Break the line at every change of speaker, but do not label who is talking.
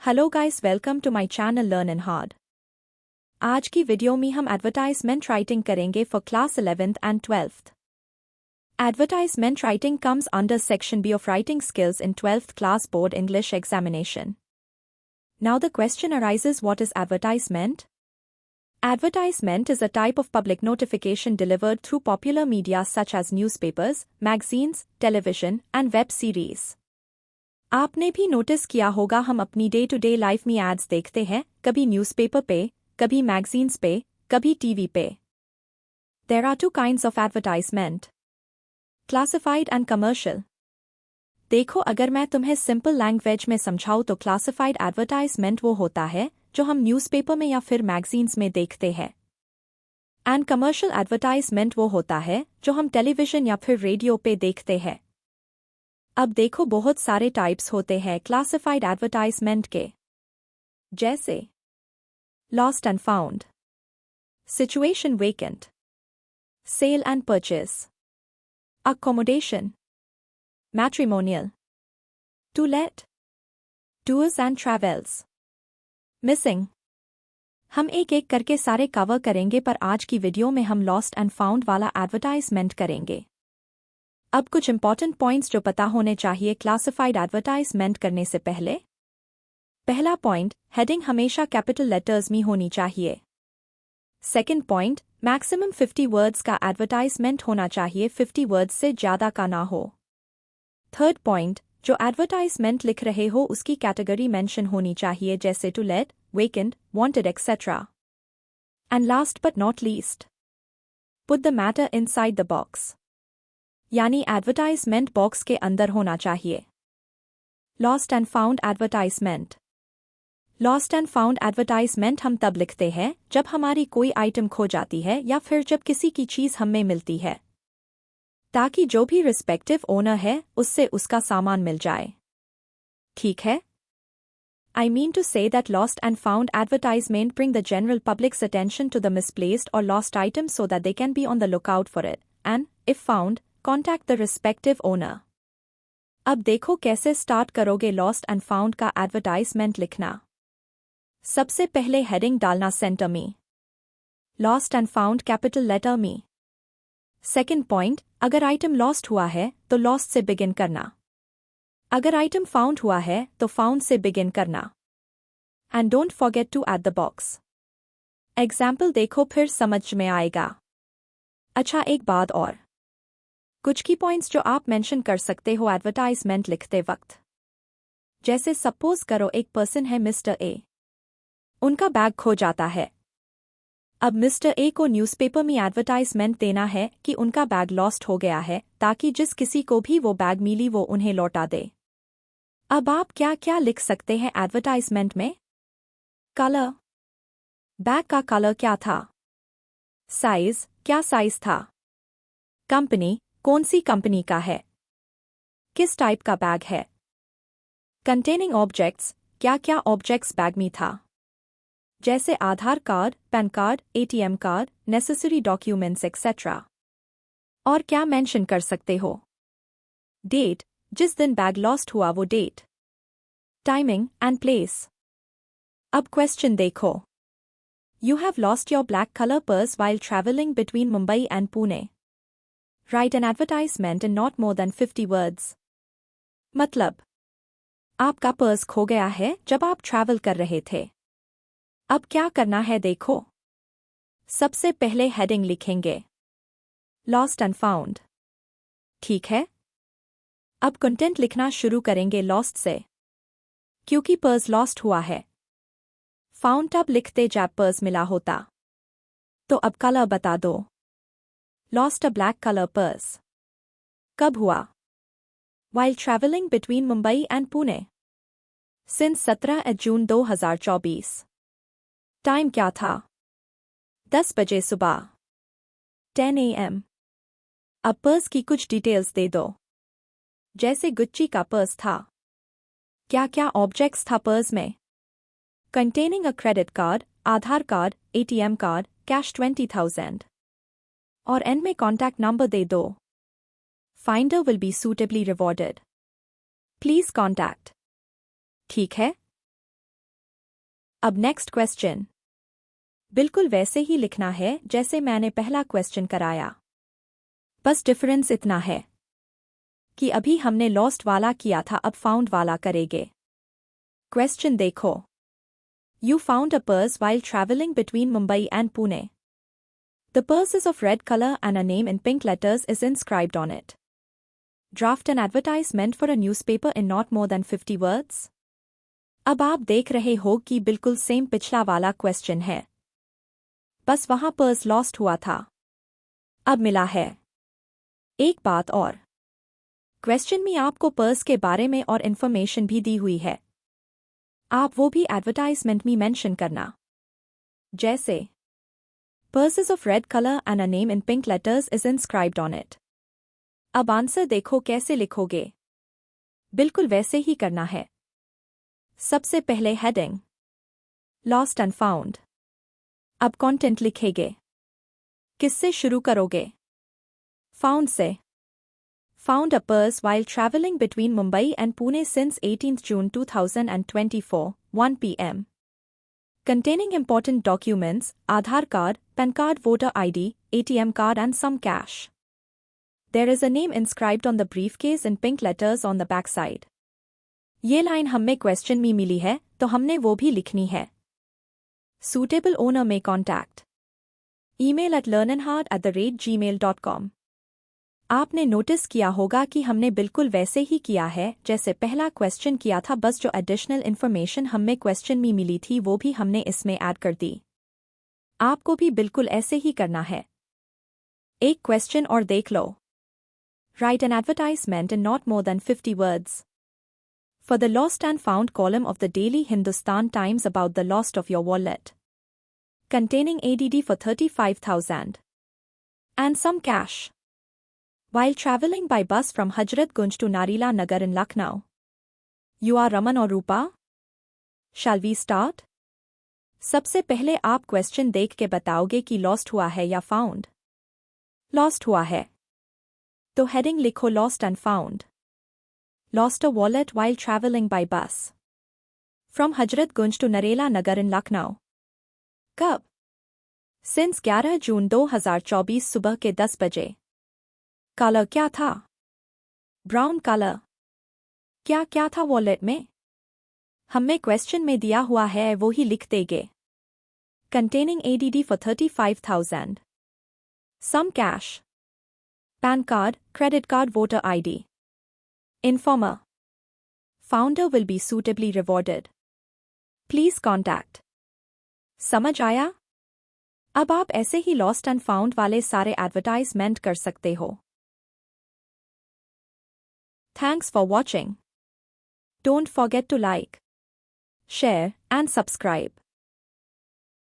Hello guys, welcome to my channel learn and hard. आज की video में हम एडवर्टाइजमेंट राइटिंग करेंगे for class 11th and 12th। Advertisement writing comes under section B of writing skills in 12th class board English examination. Now the question arises, what is advertisement? Advertisement is a type of public notification delivered through popular media such as newspapers, magazines, television, and web series. आपने भी notice किया होगा, हम अपनी day to day life में ads देखते हैं, कभी न्यूज़पेपर पे, कभी मैगजीन्स पे, कभी टीवी पे। There are two kinds of advertisement. Classified and commercial. देखो, अगर मैं तुम्हें सिंपल लैंग्वेज में समझाऊँ तो क्लासिफाइड एडवर्टाइजमेंट वो होता है जो हम न्यूज़पेपर में या फिर मैगजीन्स में देखते हैं। एंड कमर्शियल एडवर्टाइजमेंट वो होता है जो हम टेलीविजन या फिर रेडियो पे देखते हैं। अब देखो, बहुत सारे टाइप्स होते हैं क्लासिफाइड एडवर्टाइजमेंट के, जैसे lost and found, situation vacant, sale and purchase, accommodation, matrimonial, to let, tours and travels, missing. हम एक एक करके सारे कवर करेंगे, पर आज की वीडियो में हम लॉस्ट एंड फाउंड वाला एडवर्टाइजमेंट करेंगे। अब कुछ इंपॉर्टेंट पॉइंट्स जो पता होने चाहिए क्लासिफाइड एडवर्टाइजमेंट करने से पहले। पहला पॉइंट, हेडिंग हमेशा कैपिटल लेटर्स में होनी चाहिए। सेकंड पॉइंट, मैक्सिमम 50 वर्ड्स का एडवर्टाइजमेंट होना चाहिए, 50 वर्ड्स से ज़्यादा का ना हो। थर्ड पॉइंट, जो एडवर्टाइजमेंट लिख रहे हो उसकी कैटेगरी मेंशन होनी चाहिए, जैसे to let, vacant, wanted etcetera. And last but not least, put the matter inside the box, यानी एडवर्टाइजमेंट बॉक्स के अंदर होना चाहिए। Lost and found advertisement. Lost and found advertisement हम तब लिखते हैं जब हमारी कोई आइटम खो जाती है या फिर जब किसी की चीज़ हमें मिलती है, ताकि जो भी रिस्पेक्टिव ओनर है उससे उसका सामान मिल जाए। ठीक है? I mean to say that lost and found advertisement bring the general public's attention to the misplaced or lost items so that they can be on the lookout for it, and, if found, contact the respective owner. अब देखो कैसे start करोगे lost and found का advertisement लिखना। सबसे पहले heading डालना centre में, lost and found capital letter में। सेकंड पॉइंट, अगर आइटम लॉस्ट हुआ है तो लॉस्ट से बिगिन करना, अगर आइटम फाउंड हुआ है तो फाउंड से बिगिन करना। And don't forget to add the box. Example देखो, फिर समझ में आएगा। अच्छा, एक बात और, कुछ की पॉइंट्स जो आप मेंशन कर सकते हो एडवर्टाइजमेंट लिखते वक्त, जैसे सपोज करो एक पर्सन है मिस्टर ए, उनका बैग खो जाता है। अब मिस्टर ए को न्यूज़पेपर में एडवर्टाइजमेंट देना है कि उनका बैग लॉस्ट हो गया है, ताकि जिस किसी को भी वो बैग मिली वो उन्हें लौटा दे। अब आप क्या क्या लिख सकते हैं एडवर्टाइजमेंट में? कलर, बैग का कलर क्या था? साइज, क्या साइज था? कंपनी, कौन सी कंपनी का है? किस टाइप का बैग है? कंटेनिंग ऑब्जेक्ट्स, क्या क्या ऑब्जेक्ट्स बैग में था, जैसे Aadhaar card, PAN card, ATM card, necessary documents etcetera. और क्या मेंशन कर सकते हो? डेट, जिस दिन बैग लॉस्ट हुआ वो डेट, टाइमिंग एंड प्लेस। अब क्वेश्चन देखो, you have lost your black colour purse while traveling between Mumbai and Pune. Write an advertisement in not more than 50 words. मतलब, आपका पर्स खो गया है जब आप ट्रैवल कर रहे थे। अब क्या करना है देखो, सबसे पहले हेडिंग लिखेंगे, लॉस्ट एंड फाउंड। ठीक है? अब कंटेंट लिखना शुरू करेंगे लॉस्ट से, क्योंकि पर्स लॉस्ट हुआ है। फाउंड तब लिखते जब पर्स मिला होता। तो अब कलर बता दो, lost a black colour purse. कब हुआ? While traveling between Mumbai and Pune. Since 17 June 2024. Time क्या था? 10 बजे सुबह, 10 AM। अब पर्स की कुछ डिटेल्स दे दो, जैसे गुच्ची का पर्स था। क्या क्या ऑब्जेक्ट्स था पर्स में? Containing a credit card, Aadhaar card, ATM card, cash 20,000। और एंड में कॉन्टैक्ट नंबर दे दो। Finder will be suitably rewarded. Please contact. ठीक है? अब नेक्स्ट क्वेश्चन बिल्कुल वैसे ही लिखना है जैसे मैंने पहला क्वेश्चन कराया, बस डिफरेंस इतना है कि अभी हमने लॉस्ट वाला किया था, अब फाउंड वाला करेंगे। क्वेश्चन देखो। You found a purse while traveling between Mumbai and Pune. The purse is of red color and a name in pink letters is inscribed on it. Draft an advertisement for a newspaper in not more than 50 words. अब आप देख रहे हो कि बिल्कुल same पिछला वाला question है, बस वहां पर्स लॉस्ट हुआ था, अब मिला है। एक बात और, क्वेश्चन में आपको पर्स के बारे में और इन्फॉर्मेशन भी दी हुई है, आप वो भी एडवर्टाइजमेंट में मेंशन करना, जैसे purse is of red colour and a name in pink letters is inscribed on it. अब आंसर देखो कैसे लिखोगे, बिल्कुल वैसे ही करना है। सबसे पहले हेडिंग लॉस्ट एंड फाउंड। अब कंटेंट लिखेंगे। किससे शुरू करोगे? फाउंड से। Found a purse while traveling between Mumbai and Pune since 18th June 2024, 1 p.m. Containing important documents, Aadhaar card, PAN card, voter ID, ATM card and some cash. There is a name inscribed on the briefcase in pink letters on the backside. ये line हमें question में मिली है तो हमने वो भी लिखनी है। Suitable owner may contact. Email at learnandhard@gmail.com. आपने नोटिस किया होगा कि हमने बिल्कुल वैसे ही किया है जैसे पहला क्वेश्चन किया था, बस जो एडिशनल इन्फॉर्मेशन हमें क्वेश्चन में मिली थी वो भी हमने इसमें ऐड कर दी। आपको भी बिल्कुल ऐसे ही करना है। एक क्वेश्चन और देख लो। Write an advertisement in not more than 50 words for the lost and found column of the Daily Hindustan Times about the loss of your wallet, containing ADD for 35,000 and some cash. While traveling by bus from Hajratgunj to Narila Nagar in Lucknow. You are Raman or Rupa? Shall we start? सबसे पहले आप question देख के बताओगे कि lost हुआ है या फाउंड। लॉस्ट हुआ है तो हेडिंग लिखो lost and found. Lost a wallet while traveling by bus from Hajratgunj to Narela Nagar in Lucknow. कब? Since 11 जून 2024 सुबह के 10 बजे। कलर क्या था? Brown colour. क्या क्या था वॉलेट में? हमें क्वेश्चन में दिया हुआ है वो ही लिख देंगे। Containing ADD for 35,000. Some cash. PAN card, credit card, voter ID. Informer. Founder will be suitably rewarded. Please contact. समझ आया? अब आप ऐसे ही लॉस्ट एंड फाउंड वाले सारे एडवर्टाइजमेंट कर सकते हो। Thanks for watching. Don't forget to like, share and subscribe.